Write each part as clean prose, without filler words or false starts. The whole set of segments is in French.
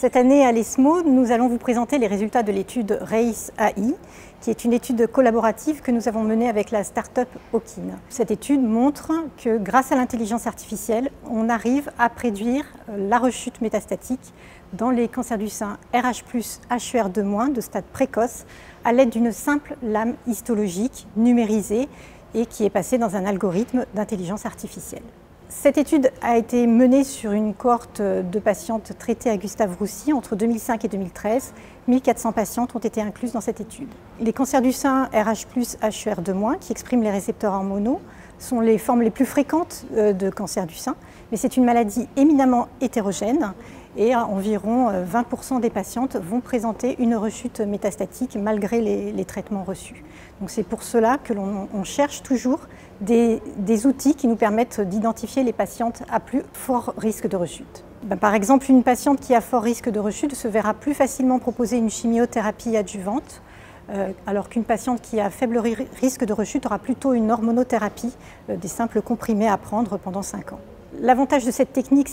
Cette année à l'ESMO, nous allons vous présenter les résultats de l'étude RACE AI, qui est une étude collaborative que nous avons menée avec la start-up Okin. Cette étude montre que grâce à l'intelligence artificielle, on arrive à prédire la rechute métastatique dans les cancers du sein RH+, HER2- de stade précoce à l'aide d'une simple lame histologique numérisée et qui est passée dans un algorithme d'intelligence artificielle. Cette étude a été menée sur une cohorte de patientes traitées à Gustave-Roussy entre 2005 et 2013. 1400 patientes ont été incluses dans cette étude. Les cancers du sein RH+, HER2-, qui expriment les récepteurs hormonaux, sont les formes les plus fréquentes de cancer du sein, mais c'est une maladie éminemment hétérogène et environ 20% des patientes vont présenter une rechute métastatique malgré les traitements reçus. Donc c'est pour cela que l'on cherche toujours des outils qui nous permettent d'identifier les patientes à plus fort risque de rechute. Par exemple, une patiente qui a fort risque de rechute se verra plus facilement proposer une chimiothérapie adjuvante, alors qu'une patiente qui a faible risque de rechute aura plutôt une hormonothérapie, des simples comprimés à prendre pendant 5 ans. L'avantage de cette technique,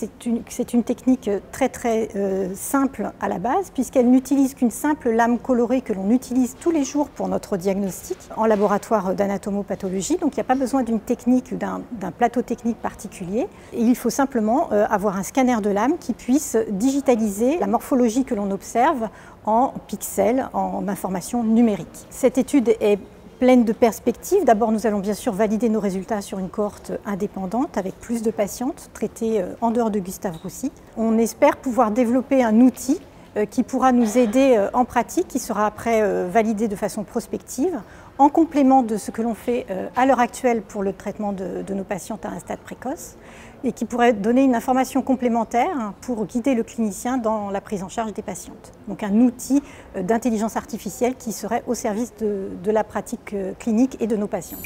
c'est une technique très simple à la base, puisqu'elle n'utilise qu'une simple lame colorée que l'on utilise tous les jours pour notre diagnostic en laboratoire d'anatomopathologie. Donc il n'y a pas besoin d'une technique ou d'un plateau technique particulier. Et il faut simplement avoir un scanner de lame qui puisse digitaliser la morphologie que l'on observe en pixels, en information numérique. Cette étude est pleine de perspectives. D'abord, nous allons bien sûr valider nos résultats sur une cohorte indépendante avec plus de patientes traitées en dehors de Gustave-Roussy. On espère pouvoir développer un outil qui pourra nous aider en pratique, qui sera après validé de façon prospective, en complément de ce que l'on fait à l'heure actuelle pour le traitement de nos patientes à un stade précoce, et qui pourrait donner une information complémentaire pour guider le clinicien dans la prise en charge des patientes. Donc un outil d'intelligence artificielle qui serait au service de la pratique clinique et de nos patientes.